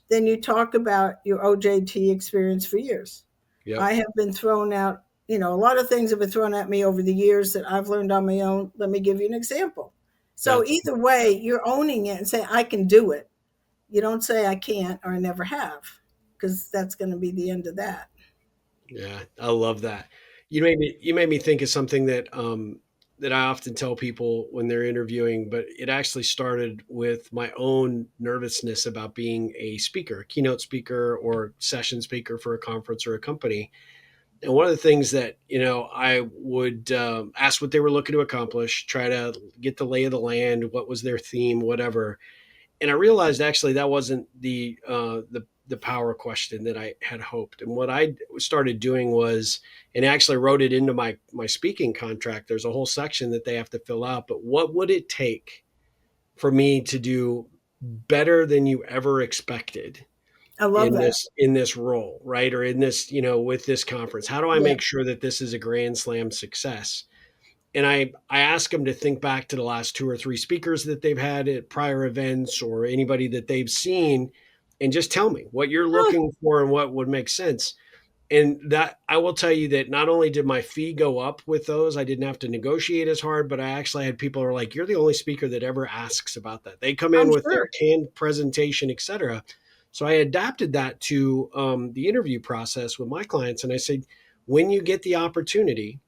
then you talk about your OJT experience for years. Yep. I have been thrown out, a lot of things have been thrown at me over the years that I've learned on my own. Let me give you an example. So That's either way, you're owning it and saying, I can do it. You don't say I can't or I never have, because that's going to be the end of that. Yeah, I love that. You made me think of something that I often tell people when they're interviewing, but it actually started with my own nervousness about being a speaker, keynote speaker or session speaker for a conference or a company. And one of the things that I would ask what they were looking to accomplish, try to get the lay of the land, what was their theme, whatever. And I realized actually that wasn't the the power question that I had hoped. And what I started doing was, and actually wrote it into my speaking contract. There's a whole section that they have to fill out. But what would it take for me to do better than you ever expected I love that. in this role, right? Or in this, with this conference? How do I Yeah. make sure that this is a grand slam success? And I ask them to think back to the last two or three speakers that they've had at prior events or anybody that they've seen, and just tell me what you're Oh, looking for and what would make sense. And that, I will tell you that not only did my fee go up with those, I didn't have to negotiate as hard, but I actually had people who are like, you're the only speaker that ever asks about that. They come I'm in with their sure. canned presentation, etc. So I adapted that to the interview process with my clients. And I said, when you get the opportunity,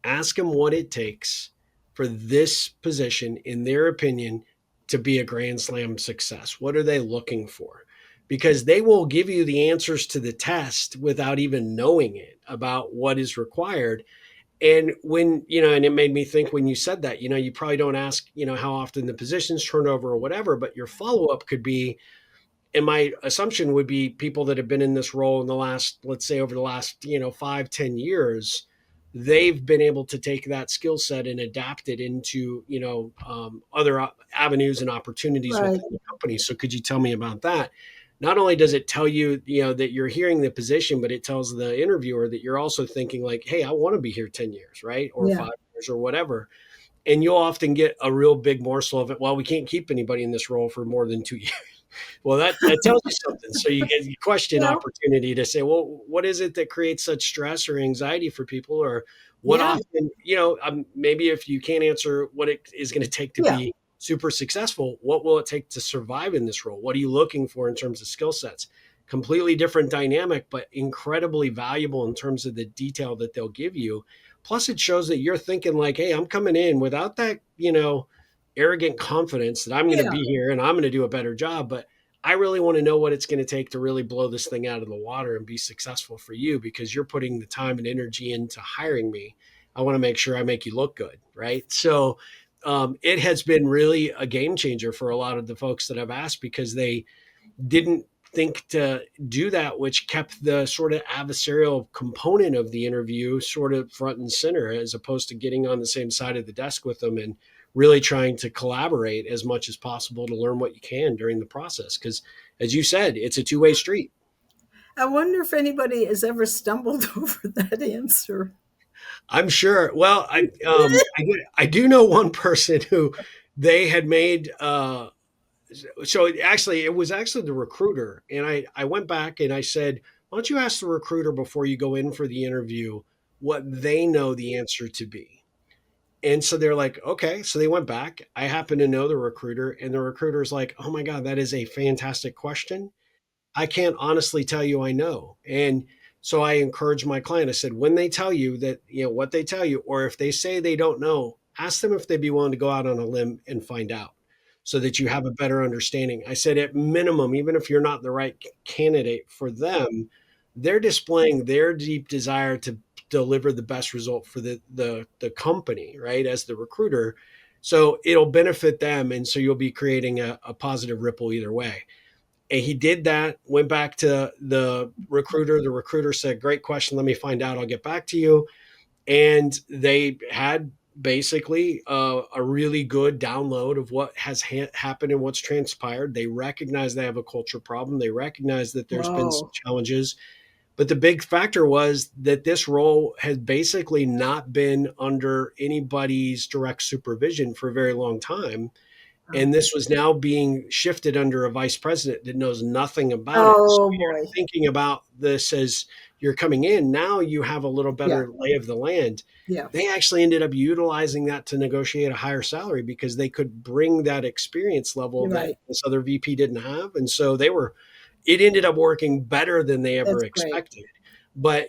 ask them what it takes for this position, in their opinion, to be a grand slam success. What are they looking for? Because they will give you the answers to the test without even knowing it about what is required. And when, and it made me think when you said that, you probably don't ask, how often the positions turn over or whatever, but your follow up could be, and my assumption would be people that have been in this role in the last, let's say over the last 5-10 years, they've been able to take that skill set and adapt it into other avenues and opportunities Right. within the company. So could you tell me about that? Not only does it tell you that you're hearing the position, but it tells the interviewer that you're also thinking like, hey, I want to be here 10 years, right, or Yeah. 5 years or whatever. And you'll often get a real big morsel of it. Well, we can't keep anybody in this role for more than 2 years. Well, that tells you something. So you get a question Yeah. opportunity to say, well, what is it that creates such stress or anxiety for people? Or what Yeah. often, maybe if you can't answer what it is going to take to Yeah. be super successful, what will it take to survive in this role? What are you looking for in terms of skill sets? Completely different dynamic, but incredibly valuable in terms of the detail that they'll give you. Plus, it shows that you're thinking like, hey, I'm coming in without that, arrogant confidence that I'm going to Yeah. be here and I'm going to do a better job. But I really want to know what it's going to take to really blow this thing out of the water and be successful for you, because you're putting the time and energy into hiring me. I want to make sure I make you look good. Right. So it has been really a game changer for a lot of the folks that I've asked, because they didn't think to do that, which kept the sort of adversarial component of the interview sort of front and center, as opposed to getting on the same side of the desk with them and really trying to collaborate as much as possible to learn what you can during the process. Because, as you said, it's a two-way street. I wonder if anybody has ever stumbled over that answer. I'm sure. Well, I do know one person who they had made. So it was actually the recruiter, and I went back and I said, why don't you ask the recruiter before you go in for the interview what they know the answer to be? And so they're like, okay. So they went back. I happen to know the recruiter, and the recruiter's like, oh my God, that is a fantastic question. I can't honestly tell you I know. And so I encourage my client. I said, when they tell you that, what they tell you, or if they say they don't know, ask them if they'd be willing to go out on a limb and find out, so that you have a better understanding. I said, at minimum, even if you're not the right candidate for them, they're displaying their deep desire to deliver the best result for the company, right? As the recruiter. So it'll benefit them. And so you'll be creating a positive ripple either way. And he did that, went back to the recruiter. The recruiter said, great question. Let me find out. I'll get back to you. And they had basically a really good download of what has happened and what's transpired. They recognize they have a culture problem. They recognize that there's been some Whoa. challenges. But the big factor was that this role has basically not been under anybody's direct supervision for a very long time, and this was now being shifted under a vice president that knows nothing about it. So Oh you're boy. thinking about this as you're coming in. Now you have a little Yeah. better lay of the land. Yeah. They actually ended up utilizing that to negotiate a higher salary, because they could bring that experience level You're that right. this other VP didn't have. And so it ended up working better than they ever That's great. expected. But,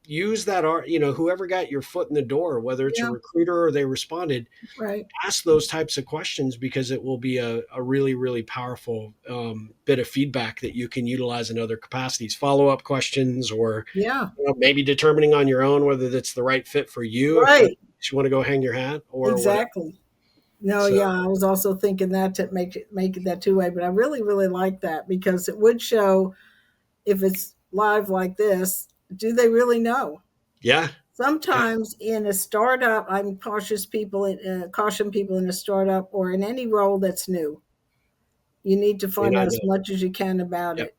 use that art, whoever got your foot in the door, whether it's a Yeah. recruiter or they responded, Right. ask those types of questions, because it will be a really, really powerful bit of feedback that you can utilize in other capacities, follow-up questions, or Yeah. maybe determining on your own whether that's the right fit for you, if that's Right. what you want to go hang your hat or whatever. Exactly. No, So yeah, I was also thinking that to make it that two way, but I really really like that because it would show if it's live like this, do they really know? yeah, yeah, Sometimes in a startup, I'm caution people in a startup or in any role that's new. You need to you find know, out as much as you can about yep, it.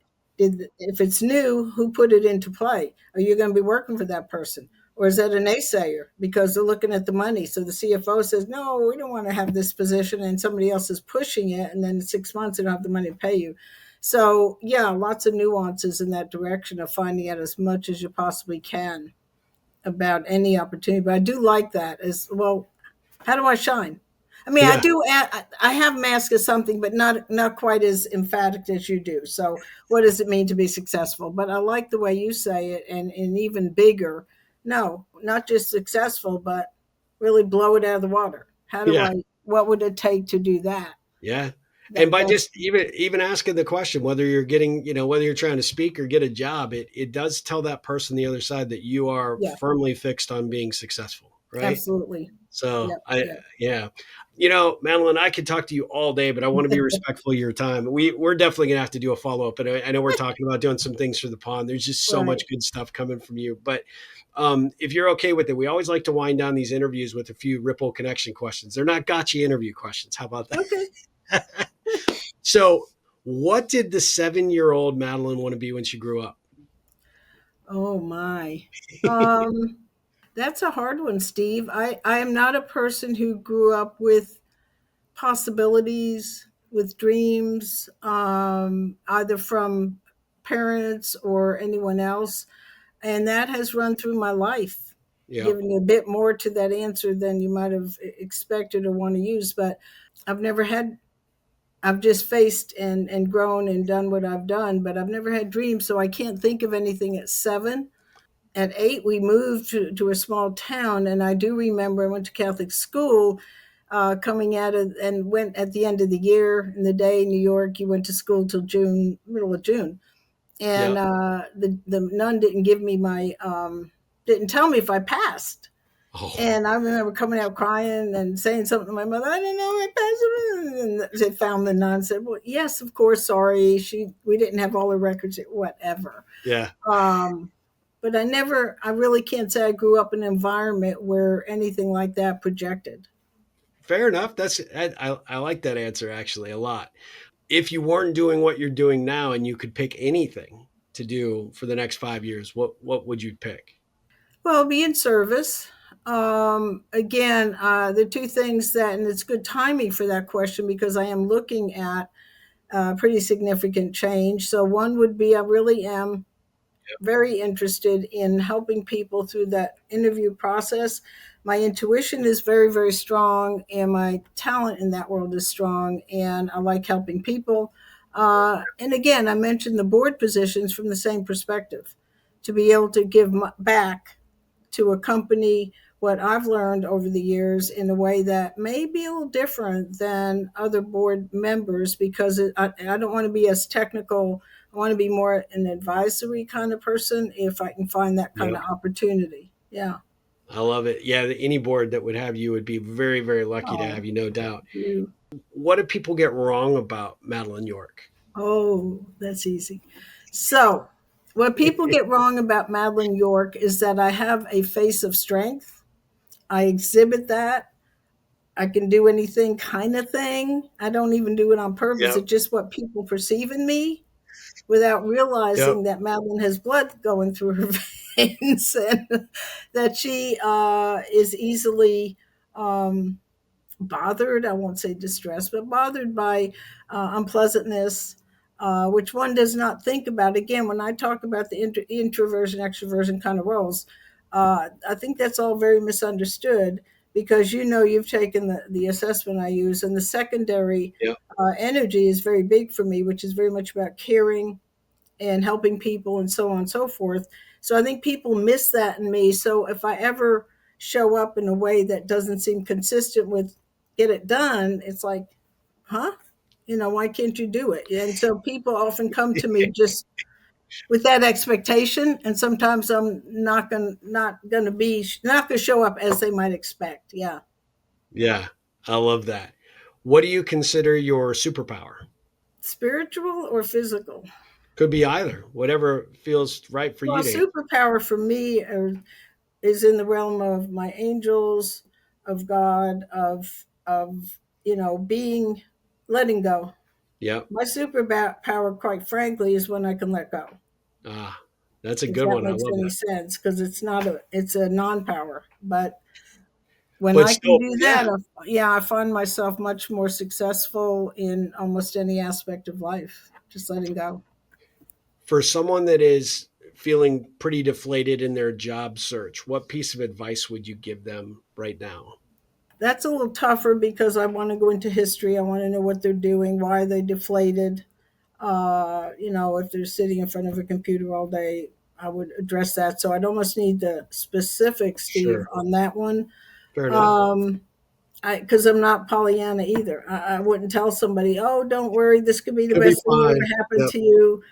If it's new, who put it into play? Are you going to be working for that person? Or is that a naysayer because they're looking at the money? So the CFO says, no, we don't want to have this position, and somebody else is pushing it, and then in 6 months they don't have the money to pay you. So, yeah, lots of nuances in that direction of finding out as much as you possibly can about any opportunity. But I do like that as well. How do I shine? I mean, I yeah, do. I have mask as something, but not quite as emphatic as you do. So, what does it mean to be successful? But I like the way you say it, and even bigger. No, not just successful, but really blow it out of the water. How do yeah. I? What would it take to do that? Yeah. And That by that's just even asking the question, whether you're getting, whether you're trying to speak or get a job, it does tell that person the other side that you are yeah, firmly fixed on being successful, right? absolutely. So Yep, I yep. yeah. Madeline, I could talk to you all day, but I want to be respectful of your time. We're definitely gonna have to do a follow-up. And I know we're talking about doing some things for the pond. There's just so much Right. good stuff coming from you. But if you're okay with it, we always like to wind down these interviews with a few Ripple connection questions. They're not gotcha interview questions. How about Okay. that? So, what did the 7-year-old Madeline want to be when she grew up? Oh my. Um, That's a hard one, Steve. I am not a person who grew up with possibilities, with dreams, either from parents or anyone else. And that has run through my life, Yep. giving you a bit more to that answer than you might have expected or want to use. But I've never had, I've just faced and grown and done what I've done, but I've never had dreams. So I can't think of anything at 7. At 8 we moved to a small town, and I do remember I went to Catholic school, coming out of and went at the end of the year in the day in New York. You went to school till June, middle of June, and Yep. the nun didn't give me my didn't tell me if I passed. Oh, And I remember coming out crying and saying something to my mother. I didn't know I passed. And they found the nun. Said, "Well, yes, of course. Sorry, we didn't have all the records. Whatever." yeah. Um, but I really can't say I grew up in an environment where anything like that projected. Fair enough. I like that answer actually a lot. If you weren't doing what you're doing now and you could pick anything to do for the next 5 years, what would you pick? Well, be in service. Again, the two things that, and it's good timing for that question because I am looking at pretty significant change. So, one would be I really am very interested in helping people through that interview process. My intuition is very, very strong, and my talent in that world is strong, and I like helping people. And again, I mentioned the board positions from the same perspective to be able to give back to a company what I've learned over the years in a way that may be a little different than other board members because I don't want to be as technical. I want to be more an advisory kind of person if I can find that kind Yep. of opportunity. Yeah. I love it. Yeah, any board that would have you would be very, very lucky to Oh, have you, no thank doubt. you. What do people get wrong about Madeline York? Oh, that's easy. So, what people get wrong about Madeleine York is that I have a face of strength. I exhibit that. I can do anything kind of thing. I don't even do it on purpose. Yep. It's just what people perceive in me without Yep. realizing that Madeline has blood going through her veins and that she is easily um, bothered. I won't say distressed, but bothered by unpleasantness, which one does not think about. Again, when I talk about the introversion, extroversion kind of roles, I think that's all very misunderstood because you've taken the assessment I use, and the secondary Yep. energy is very big for me, which is very much about caring and helping people and so on and so forth. So I think people miss that in me. So if I ever show up in a way that doesn't seem consistent with get it done, it's like, huh? Why can't you do it? And so people often come to me just with that expectation, and sometimes I'm not gonna show up as they might expect. Yeah. Yeah. I love that. What do you consider your superpower? Spiritual or physical? Could be either, whatever feels right for Well, you to answer. superpower for me is in the realm of my angels, of God, of being, letting go. Yep. My superpower, quite frankly, is when I can let go. Ah, that's a If good that one. I makes love any that. sense, because it's a non-power. But when But I can still, do yeah, that, yeah, I find myself much more successful in almost any aspect of life. Just letting go. for someone that is feeling pretty deflated in their job search, what piece of advice would you give them right now? That's a little tougher because I want to go into history. I want to know what they're doing, why are they deflated. If they're sitting in front of a computer all day, I would address that. So I'd almost need the specifics, Steve, Sure. on that one. Fair enough. Um, because I'm not Pollyanna either. I wouldn't tell somebody, "Oh, don't worry, this could be the It'll be best thing that fine. ever happened Yep. to you."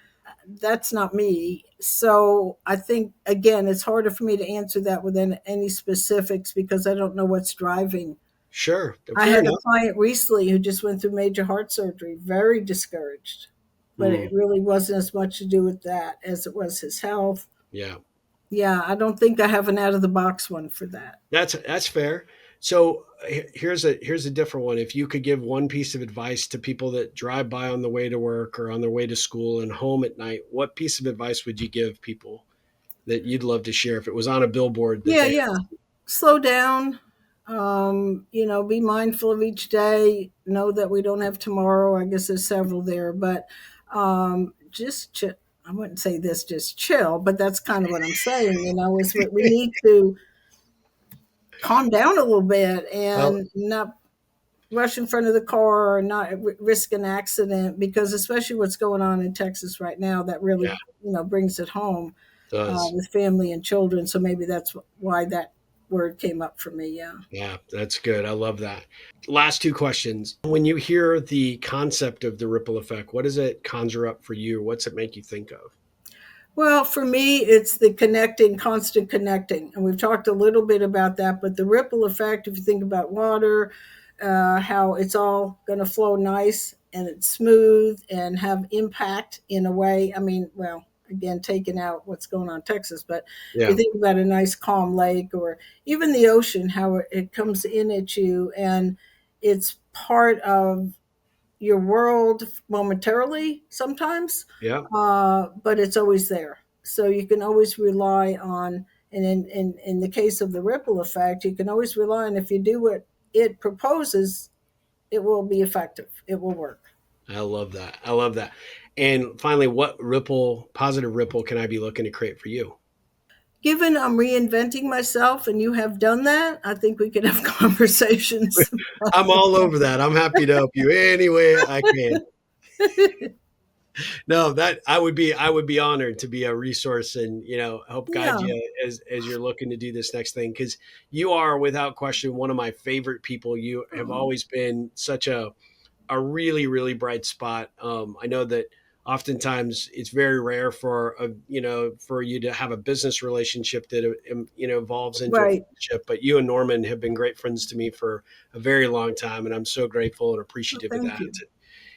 That's not me. So I think again, it's harder for me to answer that within any specifics because I don't know what's driving. Sure. I Fair had a enough. client recently who just went through major heart surgery, very discouraged, but Mm, it really wasn't as much to do with that as it was his health. yeah. Yeah, I don't think I have an out of the box one for that. That's fair. So here's a different one. If you could give one piece of advice to people that drive by on the way to work or on their way to school and home at night, what piece of advice would you give people that you'd love to share if it was on a billboard that Yeah, they yeah. Slow down. Be mindful of each day. Know that we don't have tomorrow. I guess there's several there, but just chill. I wouldn't say this, just chill, but that's kind of what I'm saying. Is we need to calm down a little bit well, and not rush in front of the car or not risk an accident, because especially what's going on in Texas right now, that yeah, really brings it home does. with family and children. So maybe that's why that word came up for me. Yeah. Yeah, that's good. I love that. Last two questions. When you hear the concept of the ripple effect, what does it conjure up for you? What's it make you think of? Well, for me, it's the connecting, constant connecting. And we've talked a little bit about that, but the ripple effect, if you think about water, how it's all going to flow nice and it's smooth and have impact in a way. I mean, well, again, taking out what's going on in Texas, but if you Yeah, think about a nice calm lake or even the ocean, how it comes in at you and it's part of your world momentarily sometimes, yeah, but it's always there. So you can always rely on, and in the case of the ripple effect, you can always rely on if you do what it proposes, it will be effective. It will work. I love that. I love that. And finally, what positive ripple can I be looking to create for you? Given I'm reinventing myself and you have done that, I think we could have conversations. I'm all over that. I'm happy to help you any way I can. No, that I would be honored to be a resource and help guide Yeah. you as you're looking to do this next thing because you are without question one of my favorite people. You have Oh, always been such a really really bright spot. I know that oftentimes it's very rare for you to have a business relationship that evolves into a right. friendship. But you and Norman have been great friends to me for a very long time, and I'm so grateful and Well, appreciative of thank that. you.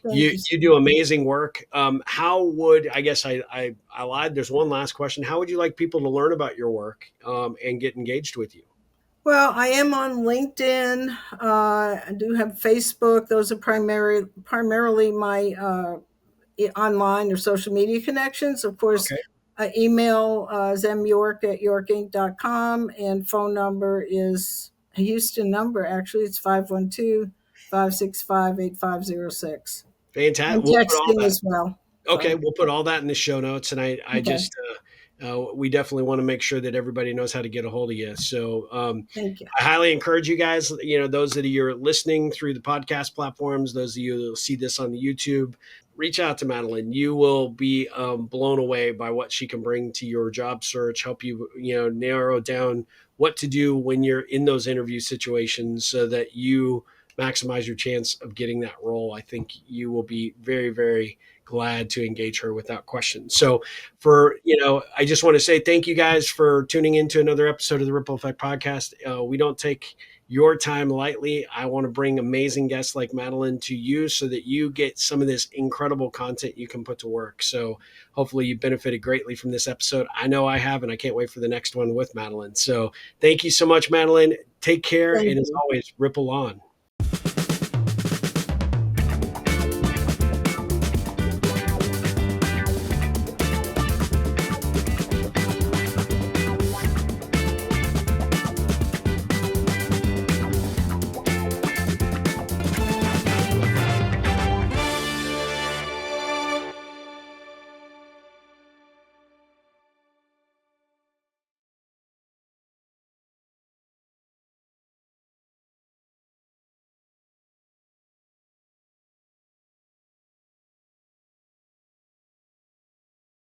Thank You you, you do Steve. amazing work. How would I guess I lied? There's one last question. How would you like people to learn about your work and get engaged with you? Well, I am on LinkedIn. I do have Facebook. Those are primarily my online or social media connections. Of course, Okay, email is myork@yorkinc.com, and phone number is a Houston number. Actually, it's 512-565-8506. fantastic. And We'll put all texting that. as well. Okay, So, we'll put all that in the show notes, and I okay. just we definitely want to make sure that everybody knows how to get a hold of you. So Thank you. I highly encourage you guys. Those that are listening through the podcast platforms, those of you that will see this on the YouTube, reach out to Madeline. You will be blown away by what she can bring to your job search. Help you narrow down what to do when you're in those interview situations, so that you maximize your chance of getting that role. I think you will be very, very glad to engage her without question. So I just want to say thank you guys for tuning into another episode of the Ripple Effect podcast. We don't take your time lightly. I want to bring amazing guests like Madeleine to you so that you get some of this incredible content you can put to work. So hopefully you benefited greatly from this episode. I know I have, and I can't wait for the next one with Madeleine. So thank you so much, Madeleine. Take care. Thank And as you. always, ripple on.